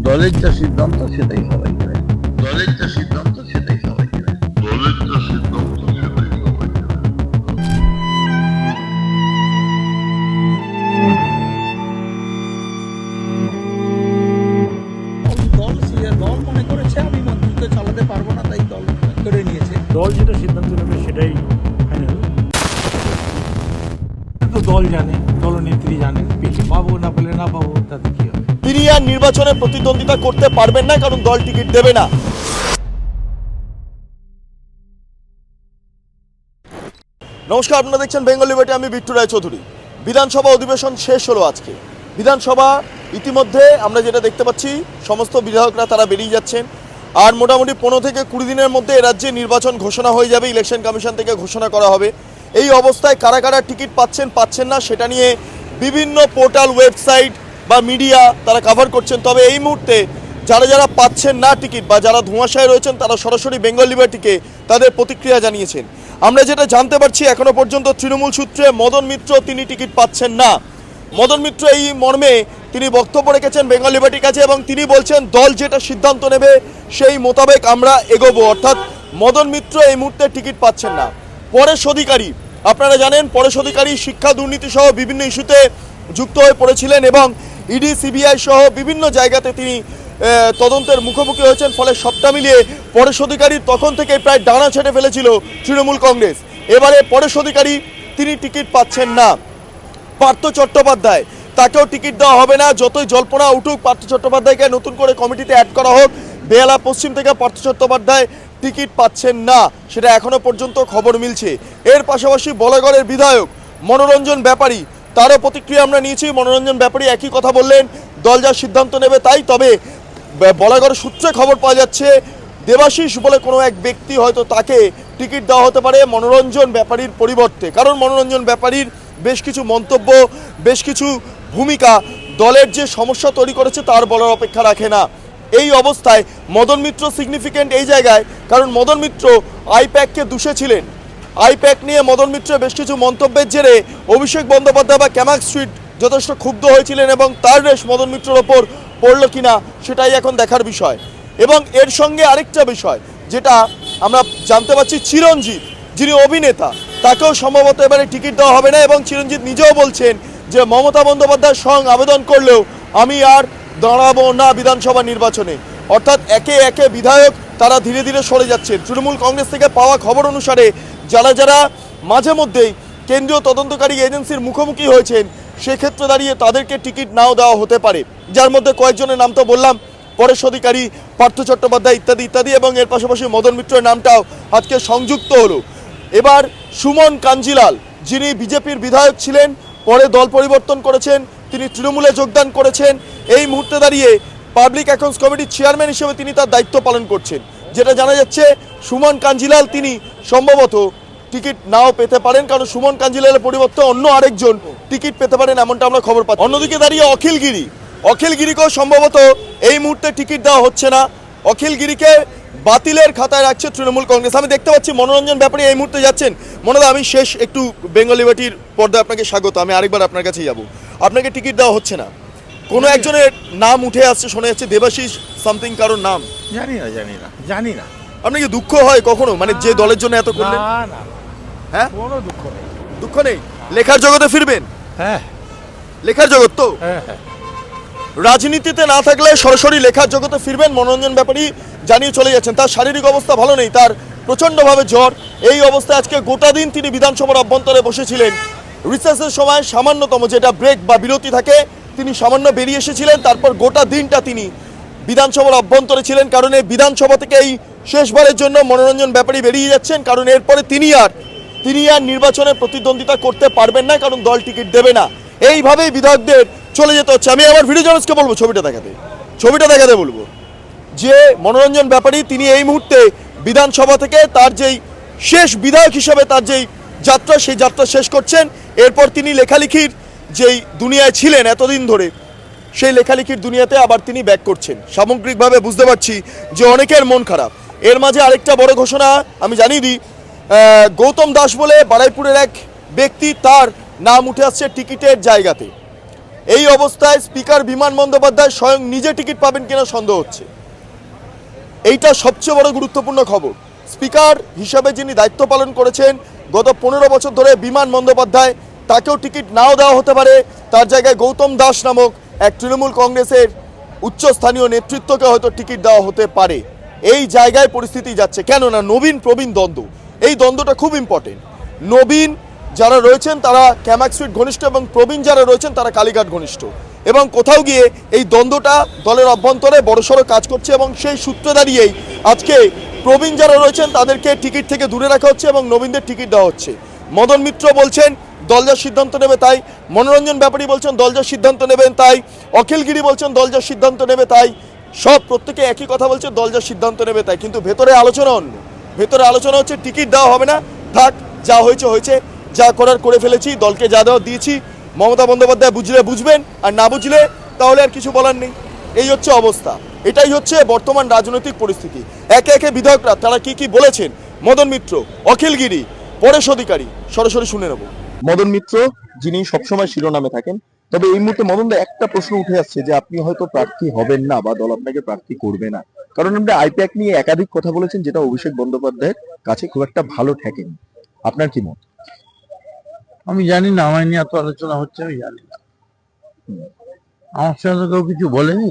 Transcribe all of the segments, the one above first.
দলের যা সিদ্ধান্ত সেটাই সবাই করে। দলের যা সিদ্ধান্ত সেটাই সবাই করে। দলের যা সিদ্ধান্ত সেটাই সবাই করে। দল মনে করেছে আমি মন্ত্রিত্ব চালাতে পারবো না, তাই দল করে নিয়েছে। দল যেটা সিদ্ধান্ত নেবে সেটাই ফাইনাল। তো দল জানে, দলনেত্রী জানে, পেলে পাবো না পেলে না পাবো, তাতে কি হবে। তিনি আর নির্বাচনে প্রতিদ্বন্দ্বিতা করতে পারবেন না, কারণ দল টিকিট দেবে না। নমস্কার, আপনারা দেখছেন বেঙ্গল লিবার্টি, আমি বিট্টু রায়চৌধুরী। বিধানসভা অধিবেশন শেষ হলো আজকে। বিধানসভা ইতিমধ্যে আমরা যেটা দেখতে পাচ্ছি, সমস্ত বিধায়করা তারা বেরিয়ে যাচ্ছেন। আর মোটামুটি 15 থেকে 20 দিনের মধ্যে এ রাজ্যে নির্বাচন ঘোষণা হয়ে যাবে, ইলেকশন কমিশন থেকে ঘোষণা করা হবে। এই অবস্থায় কারা কারা টিকিট পাচ্ছেন না সেটা নিয়ে বিভিন্ন পোর্টাল, ওয়েবসাইট বা মিডিয়া তারা কভার করছেন। তবে এই মুহূর্তে যারা যারা পাচ্ছেন না টিকিট বা যারা ধোঁয়াশায় রয়েছেন, তারা সরাসরি বেঙ্গল লিবার্টিকে তাদের প্রতিক্রিয়া জানিয়েছেন। আমরা যেটা জানতে পারছি, এখনো পর্যন্ত তৃণমূল সূত্রে মদন মিত্র তিনি টিকিট পাচ্ছেন না। মদন মিত্র এই মর্মে তিনি বক্তব্য রেখেছেন বেঙ্গল লিবার্টির কাছে, এবং তিনি বলছেন দল যেটা সিদ্ধান্ত নেবে সেই মোতাবেক আমরা এগোবো। অর্থাৎ মদন মিত্র এই মুহূর্তে টিকিট পাচ্ছেন না। পরেশ অধিকারী, আপনারা জানেন পরেশ অধিকারী শিক্ষা দুর্নীতি সহ বিভিন্ন ইস্যুতে যুক্ত হয়ে পড়েছিলেন এবং ইডি, সিবিআই সহ বিভিন্ন জায়গাতে তিনি তদন্তের মুখোমুখি হয়েছেন। ফলে সবটা মিলিয়ে পরেশ অধিকারী তখন থেকে প্রায় ডানা ছেড়ে ফেলেছিল তৃণমূল কংগ্রেস। এবারে পরেশ অধিকারী তিনি টিকিট পাচ্ছেন না। পার্থ চট্টোপাধ্যায়, তাকেও টিকিট দেওয়া হবে না। যতই জল্পনা উঠুক, পার্থ চট্টোপাধ্যায়কে নতুন করে কমিটিতে অ্যাড করা হোক, বেহালা পশ্চিম থেকে পার্থ চট্টোপাধ্যায় টিকিট পাচ্ছেন না, সেটা এখনো পর্যন্ত খবর মিলছে। এর পাশাপাশি বলাগড়ের বিধায়ক মনোরঞ্জন ব্যাপারী, তারও প্রতিক্রিয়া আমরা নিয়েছি। মনোরঞ্জন ব্যাপারী একই কথা বললেন, দল যা সিদ্ধান্ত নেবে তাই। তবে বলাগড় সূত্রে খবর পাওয়া যাচ্ছে দেবাশিস বলে কোনো এক ব্যক্তি হয়তো তাকে টিকিট দেওয়া হতে পারে মনোরঞ্জন ব্যাপারীর পরিবর্তে। কারণ মনোরঞ্জন ব্যাপারীর বেশ কিছু মন্তব্য, বেশ কিছু ভূমিকা দলের যে সমস্যা তৈরি করেছে তার বলার অপেক্ষা রাখে না। এই অবস্থায় মদন মিত্র সিগনিফিকেন্ট এই জায়গায়, কারণ মদন মিত্র আইপ্যাককে দুষেছিলেন। আইপ্যাক নিয়ে মদন মিত্র বেশ কিছু মন্তব্যের জেরে অভিষেক বন্দ্যোপাধ্যায় বা ক্যামাক স্ট্রিট যথেষ্ট ক্ষুব্ধ হয়েছিলেন, এবং তার রেশ মদন মিত্রের ওপর পড়ল কিনা সেটাই এখন দেখার বিষয়। এবং এর সঙ্গে আরেকটা বিষয় যেটা আমরা জানতে পারছি, চিরঞ্জিত যিনি অভিনেতা, তাকেও সম্ভবত এবারে টিকিট দেওয়া হবে না। এবং চিরঞ্জিত নিজেও বলছেন যে মমতা বন্দ্যোপাধ্যায়ের সঙ্গে আবেদন করলেও আমি আর দাঁড়াবো না বিধানসভা নির্বাচনে। অর্থাৎ একে একে বিধায়ক তারা ধীরে ধীরে সরে যাচ্ছেন। তৃণমূল কংগ্রেস থেকে পাওয়া খবর অনুসারে যারা যারা মাঝে মধ্যেই কেন্দ্রীয় তদন্তকারী এজেন্সির মুখোমুখি হয়েছেন, সেক্ষেত্রে দাঁড়িয়ে তাদেরকে টিকিট নাও দেওয়া হতে পারে। যার মধ্যে কয়েকজনের নাম তো বললাম, পরেশ অধিকারী, পার্থ চট্টোপাধ্যায় ইত্যাদি ইত্যাদি, এবং এর পাশাপাশি মদন মিত্রের নামটাও আজকে সংযুক্ত হলো। এবার সুমন কাঞ্জিলাল, যিনি বিজেপির বিধায়ক ছিলেন, পরে দল পরিবর্তন করেছেন, তিনি তৃণমূলে যোগদান করেছেন। এই মুহূর্তে দাঁড়িয়ে পাবলিক অ্যাকাউন্টস কমিটির চেয়ারম্যান হিসেবে তিনি তার দায়িত্ব পালন করছেন। যেটা জানা যাচ্ছে, সুমন কাঞ্জিলাল তিনি সম্ভবত টিকিট নাও পেতে পারেন, কারণ সুমন কাঞ্জিলালের পরিবর্তে অন্য আরেকজন টিকিট পেতে পারেন, এমনটা আমরা খবর পাচ্ছি। অন্যদিকে দাঁড়িয়ে অখিল গিরিকেও সম্ভবত এই মুহূর্তে টিকিট দেওয়া হচ্ছে না। অখিল গিরিকে বাতিলের খাতায় রাখছে তৃণমূল কংগ্রেস। আমি দেখতে পাচ্ছি মনোরঞ্জন ব্যাপারী এই মুহূর্তে যাচ্ছেন। মনোদা, আমি শেষ একটু বেঙ্গল লিবার্টির পর্দায় আপনাকে স্বাগত। আমি আরেকবার আপনার কাছে যাব। আপনাকে টিকিট দেওয়া হচ্ছে না, কোনো একজনের নাম উঠে আসছে, শোনা যাচ্ছে দেবাশিস সামথিং কারোর নাম। জানি না। আপনার কি দুঃখ হয় কখনো, মানে যে দলের জন্য এত করলেন? না, হ্যাঁ, কোনো দুঃখ নেই। দুঃখ নেই। লেখার জগতে ফিরবেন? হ্যাঁ, লেখার জগৎ তো হ্যাঁ। রাজনীতিতে না থাকলে সরাসরি লেখার জগতে ফিরবেন মনোরঞ্জন ব্যাপারী জানিয়ে চলে যাচ্ছেন। তার শারীরিক অবস্থা ভালো নেই, তার প্রচণ্ডভাবে জ্বর। এই অবস্থায় আজকে গোটা দিন তিনি বিধানসভার অভ্যন্তরে বসেছিলেন। রিসেসের সময় সামান্যতম যেটা ব্রেক বা বিরতি থাকে, তিনি সামান্য বেরিয়ে এসেছিলেন। তারপর গোটা দিনটা তিনি বিধানসভার অভ্যন্তরে ছিলেন, কারণ এই বিধানসভা থেকে এই শেষবারের জন্য মনোরঞ্জন ব্যাপারী বেরিয়ে যাচ্ছেন। কারণ এরপরে তিনি আর নির্বাচনে প্রতিদ্বন্দ্বিতা করতে পারবেন না, কারণ দল টিকিট দেবে না। এইভাবেই বিধায়কদের চলে যেতে হচ্ছে। আমি আমার ভিডিও জার্নালিস্টকে বলবো ছবিটা দেখাতে বলবো যে মনোরঞ্জন ব্যাপারী তিনি এই মুহূর্তে বিধানসভা থেকে তার যেই শেষ বিধায়ক হিসেবে তার যেই যাত্রা, সেই যাত্রা শেষ করছেন। এরপর তিনি লেখালেখির যেই দুনিয়ায় ছিলেন এতদিন ধরে, সেই লেখালেখির দুনিয়াতে আবার তিনি ব্যাক করছেন। সামগ্রিকভাবে বুঝতে পারছি যে অনেকের মন খারাপ। এর মাঝে আরেকটা বড় ঘোষণা আমি জানিয়ে দিই, গৌতম দাস বলে বারাইপুরের এক ব্যক্তি, তার নাম উঠে আসছে টিকিটের জায়গাতে। এই অবস্থায় স্পিকার বিমান বন্দ্যোপাধ্যায় স্বয়ং নিজে টিকিট পাবেন কিনা সন্দেহ হচ্ছে। এইটা সবচেয়ে বড় গুরুত্বপূর্ণ খবর। স্পিকার হিসাবে যিনি দায়িত্ব পালন করেছেন গত 15 বছর ধরে বিমান বন্দ্যোপাধ্যায়, তাকেও টিকিট নাও দেওয়া হতে পারে। তার জায়গায় গৌতম দাস নামক এক তৃণমূল কংগ্রেসের উচ্চস্থানীয় নেতৃত্বকে হয়তো টিকিট দেওয়া হতে পারে। এই জায়গায় পরিস্থিতি যাচ্ছে, কেননা নবীন প্রবীণ দ্বন্দ্ব, এই দ্বন্দ্বটা খুব ইম্পর্টেন্ট। নবীন যারা রয়েছেন তারা ক্যামাক স্ট্রিট ঘনিষ্ঠ এবং প্রবীণ যারা রয়েছেন তারা কালীঘাট ঘনিষ্ঠ, এবং কোথাও গিয়ে এই দ্বন্দ্বটা দলের অভ্যন্তরে বড়সড় কাজ করছে, এবং সেই সূত্রে দাঁড়িয়েই আজকে প্রবীণ যারা রয়েছেন তাদেরকে টিকিট থেকে দূরে রাখা হচ্ছে এবং নবীনদের টিকিট দেওয়া হচ্ছে। মদন মিত্র বলছেন দল যা সিদ্ধান্ত নেবে তাই, মনোরঞ্জন ব্যাপারী বলছেন দল যা সিদ্ধান্ত নেবেন তাই, অখিলগিরি বলছেন দল যা সিদ্ধান্ত নেবে তাই, সব প্রত্যেকে একই কথা বলছে দল যা সিদ্ধান্ত নেবে তাই। কিন্তু ভেতরে আলোচনা অন্য, ভেতরে আলোচনা হচ্ছে টিকিট দেওয়া হবে না, থাক যা হয়েছে হয়েছে, যা করার করে ফেলেছি, দলকে যা দেওয়া দিয়েছি, মমতা বন্দ্যোপাধ্যায় বুঝলে বুঝবেন আর না বুঝলে তাহলে আর কিছু বলার নেই। এই হচ্ছে অবস্থা, এটাই হচ্ছে বর্তমান রাজনৈতিক পরিস্থিতি। একে একে বিধায়করা তারা কি বলেছেন, মদন মিত্র, অখিলগিরি, পরেশ অধিকারী, সরাসরি শুনে নেব। মদন মিত্র যিনি সবসময় শিরোনামে থাকেন, তবে এই মুহূর্তে মদন দা একটা প্রশ্ন উঠে আসছে যে আপনি হয়তো প্রার্থী হবেন না বা দল আপনাকে প্রার্থী করবে না, কারণ আপনি আইপ্যাক নিয়ে একাধিক কথা বলেছেন যেটা অভিষেক বন্দ্যোপাধ্যায়ের কাছে খুব একটা ভালো ঠেকেনি। আপনার কি মত? আমি জানি না, আমার নিয়ে এত আলোচনা হচ্ছে আমি জানি না, আমার সঙ্গে কেউ কিছু বলেনি।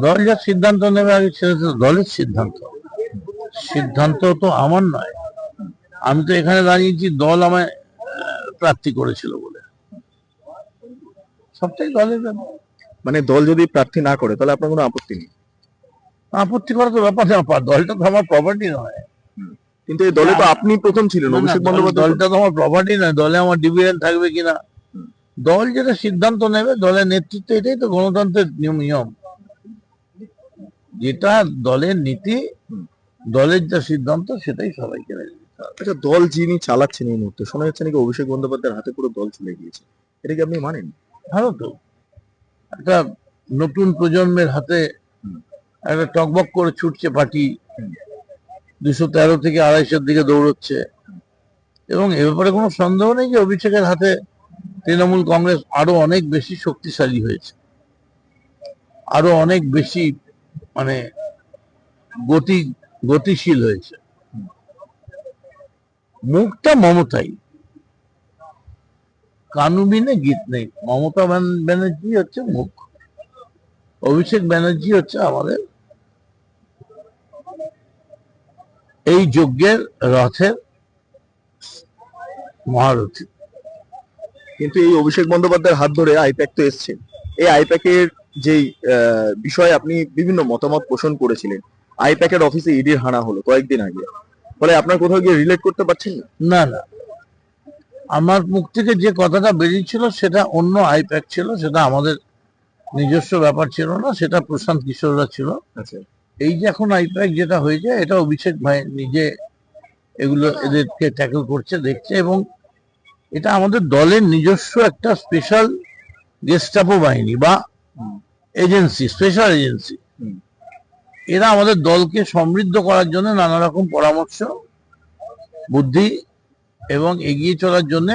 দল যা সিদ্ধান্ত নেবে আগে সেটা তো দলের সিদ্ধান্ত, সিদ্ধান্ত তো আমার নয়। আমি তো এখানে দাঁড়িয়েছি দল আমায় প্রার্থী করেছিল বলে, সবটাই দলের ব্যাপার। মানে দল যদি প্রার্থী না করে তাহলে আপনার কোনো আপত্তি নেই? আপত্তি করা তো ব্যাপার না, দলটা তো আমার প্রপার্টি নয়। কিন্তু এই দলে তো আপনি প্রথম ছিলেন, অভিষেক বন্দ্যোপাধ্যায়। দলটা তো আমার প্রপার্টি নয়, দলে আমার ডিভিডেন্ড থাকবে কিনা, দল যেটা সিদ্ধান্ত নেবে, দলের নেতৃত্ব, এটাই তো গণতন্ত্রের নিয়ম। যেটা দলের নীতি, দলের যা সিদ্ধান্ত সেটাই সবাইকে মেনে নিতে হবে। আচ্ছা, দল যিনি চালাচ্ছেন এই মুহূর্তে শোনা যাচ্ছে নাকি অভিষেক বন্দ্যোপাধ্যায়ের হাতে পুরো দল চলে গিয়েছে, এটা কি আপনি মানেন? ভালো তো, একটা নতুন প্রজন্মের হাতে একটা টকবক করে ছুটছে পার্টি, 213 থেকে 250 দিকে দৌড়চ্ছে, এবং এ ব্যাপারে কোনো সন্দেহ নেই যে অভিষেকের হাতে তৃণমূল কংগ্রেস আরো অনেক বেশি শক্তিশালী হয়েছে, আরো অনেক বেশি মানে গতিশীল হয়েছে। মুখটা মমতাই, কানুবিনে গীত নেই। মমতা ব্যানার্জি হচ্ছে মুখ, অভিষেক ব্যানার্জি হচ্ছে আমাদের এই যজ্ঞের রথের মহারথী। কিন্তু এই অভিষেক বন্দ্যোপাধ্যায়ের হাত ধরে আইপ্যাক তো এসছে, এই আইপ্যাকের যেই বিষয়ে আপনি বিভিন্ন মতামত পোষণ করেছিলেন, আইপ্যাকের অফিসে ইডির হানা হলো কয়েকদিন আগে, ফলে আপনার কোথাও গিয়ে রিলেট করতে পারছেন না? না না, আমার মুখ থেকে যে কথাটা বেরিয়েছিল সেটা অন্য আইপ্যাক ছিল, সেটা আমাদের নিজস্ব ব্যাপার ছিল না, সেটা প্রশান্ত কিশোররা ছিল। আচ্ছা, এই যে এখন আইপ্যাক যেটা হয়েছে, এটা অভিষেক ভাই নিজে এগুলো এদেরকে ট্যাকল করছে, দেখছে, এবং এটা আমাদের দলের নিজস্ব একটা স্পেশাল গেস্টাপো বাহিনী বা এজেন্সি, স্পেশাল এজেন্সি। এরা আমাদের দলকে সমৃদ্ধ করার জন্য নানা রকম পরামর্শ, বুদ্ধি এবং এগিয়ে চলার জন্য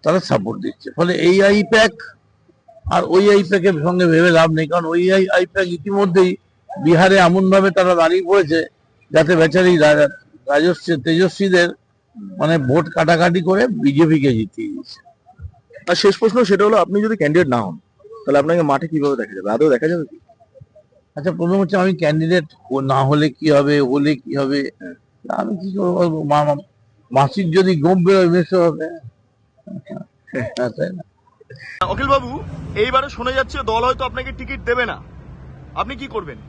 তারা সাপোর্ট দিচ্ছে। ফলে এই আইপ্যাক আর ওই আইপ্যাকের সঙ্গে ভেবে লাভ নেই, কারণ ওই আইপ্যাক ইতিমধ্যেই বিহারে এমন ভাবে তারা দাঁড়িয়ে পড়েছে যাতে বেচারি তেজস্বীদের মানে ভোট কাটাকাটি করে বিজেপিকে জিতিয়ে দিয়েছে। আর শেষ প্রশ্ন সেটা হলো, আপনি যদি ক্যান্ডিডেট না হন তাহলে আপনাকে মাঠে কিভাবে দেখা যাবে, আদৌ দেখা যাবে কি? আচ্ছা, প্রথম হচ্ছে আমি ক্যান্ডিডেট না হলে কি হবে, হলে কি হবে, আমি কি করবো? মাসির যদি গোপ বেরোয় মেশো হবে, তাই না? অখিল বাবু, এইবারে শোনা যাচ্ছে দল হয়তো আপনাকে টিকিট দেবে না, আপনি কি করবেন?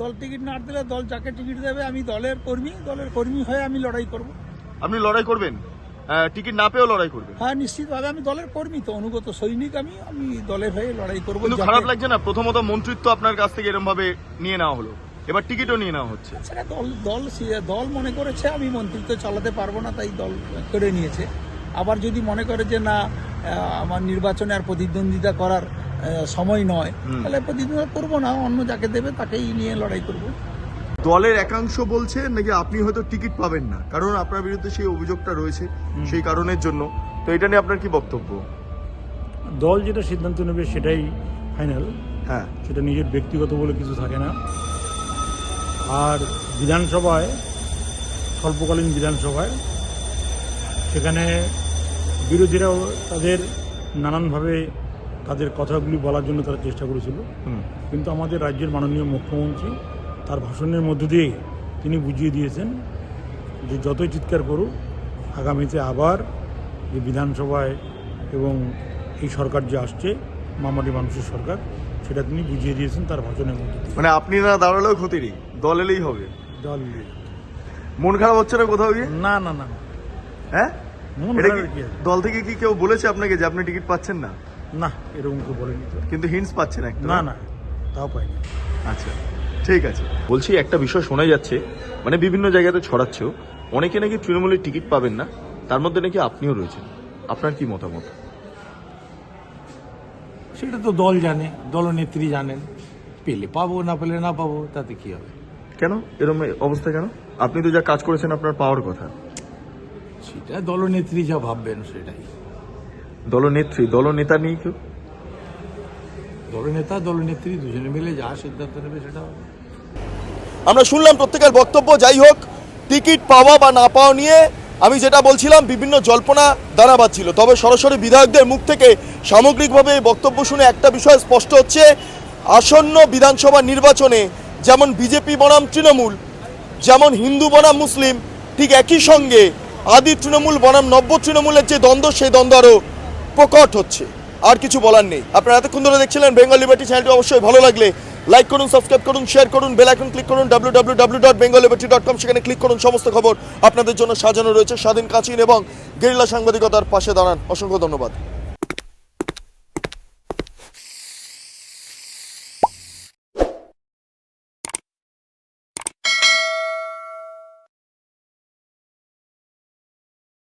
দল টিকিট না দিলে দল যাকে টিকিট দেবে, আমি দলের কর্মী হয়ে আমি লড়াই করব। আপনি লড়াই করবেন, টিকিট না পেয়েও লড়াই করবেন? হ্যাঁ, নিশ্চিতভাবে আমি দলের কর্মী, তো অনুগত সৈনিক, আমি দলের হয়ে লড়াই করবো। কিন্তু খারাপ লাগছে না, প্রথমত মন্ত্রিত্ব আপনার কাছ থেকে এরকম ভাবে নিয়ে নেওয়া হলো, এবার টিকিটও নিয়ে নেওয়া হচ্ছে। সেটা দল মনে করেছে আমি মন্ত্রিত্ব চালাতে পারবো না, তাই দল করে নিয়েছে। আবার যদি মনে করে যে না, আমার নির্বাচনে আর প্রতিদ্বন্দ্বিতা করার সময় নয়, তাহলে প্রতিদ্বন্দ্বিতা করবো না, অন্য যাকে দেবে তাকেই নিয়ে লড়াই করব। দলের একাংশ বলছে নাকি আপনি হয়তো টিকিট পাবেন না, কারণ আপনার বিরুদ্ধে সেই অভিযোগটা রয়েছে, সেই কারণের জন্য। তো এটা নিয়ে আপনার কি বক্তব্য? দল যেটা সিদ্ধান্ত নেবে সেটাই ফাইনাল, হ্যাঁ, সেটা নিজের ব্যক্তিগত বলে কিছু থাকে না। আর বিধানসভায়, স্বল্পকালীন বিধানসভায়, সেখানে বিরোধীরাও তাদের নানানভাবে তাদের কথাগুলি বলার জন্য তারা চেষ্টা করেছিল, কিন্তু আমাদের রাজ্যের মাননীয় মুখ্যমন্ত্রী তার ভাষণের মধ্য দিয়ে তিনি বুঝিয়ে দিয়েছেন যে যতই চিৎকার করুক আগামীতে আবার যে বিধানসভায় এবং এই সরকার যে আসছে মামাটি মানুষের সরকার, সেটা তিনি বুঝিয়ে দিয়েছেন তার ভাষণের মধ্যে দিয়ে। মানে আপনি না দাঁড়ালেও ক্ষতি নেই, দল এলেই হবে। দল মন খারাপ হচ্ছে না কোথাও গিয়ে? না না না, হ্যাঁ, মন এটা খারাপের কি কি আছে? দল থেকে কি কেউ বলেছে আপনাকে যে আপনি টিকিট পাচ্ছেন না? না, এরকম কেউ বলেনি তো। কিন্তু হিন্টস পাচ্ছেন একটা? না না, তাও পাইনি। আচ্ছা, ঠিক আছে। বলছি, একটা বিষয় শোনা যাচ্ছে, মানে বিভিন্ন জায়গাতে ছড়াচ্ছেও, অনেকে নাকি তৃণমূলের টিকিট পাবেন না, তার মধ্যে নাকি আপনিও রয়েছেন। আপনার কি মতামত? সেটা তো দল জানে, দলনেত্রী জানেন, পেলে পাবো, না পেলে না পাবো, তাতে কি হবে? কেন এরকম অবস্থা কেন? আপনি তো যা কাজ করেছেন আপনার পাওয়ার কথা। সেটা দলনেত্রী যা ভাববেন সেটাই। দলনেত্রী, দলনেতা নেই কেউ? দলনেতা দলনেত্রী দুজনে মিলে যা সিদ্ধান্ত নেবে সেটা হবে। আমরা শুনলাম প্রত্যেকের বক্তব্য। যাই হোক, টিকিট পাওয়া বা না পাওয়া নিয়ে আমি যেটা বলছিলাম, বিভিন্ন জল্পনা দানা বাঁধছিল, তবে সরাসরি বিধায়কদের মুখ থেকে সামগ্রিকভাবে এই বক্তব্য শুনে একটা বিষয় স্পষ্ট হচ্ছে, আসন্ন বিধানসভা নির্বাচনে যেমন বিজেপি বনাম তৃণমূল, যেমন হিন্দু বনাম মুসলিম, ঠিক একই সঙ্গে আদি তৃণমূল বনাম নব্য তৃণমূলের যে দ্বন্দ্ব, সেই দ্বন্দ্ব আরও প্রকট হচ্ছে। আর কিছু বলার নেই। আপনারা এতক্ষণ ধরে দেখছিলেন বেঙ্গল লিবার্টি। চ্যানেলটি অবশ্যই ভালো লাগলে লাইক করুন, সাবস্ক্রাইব করুন, শেয়ার করুন, বেল আইকন ক্লিক করুন, www.bengalliberty.com, সেখানে ক্লিক করুন। সমস্ত খবর আপনাদের জন্য সাজানো রয়েছে। স্বাধীন, কাচিন এবং গেরিলা সাংবাদিকতার পাশে দাঁড়ান। অসংখ্য ধন্যবাদ।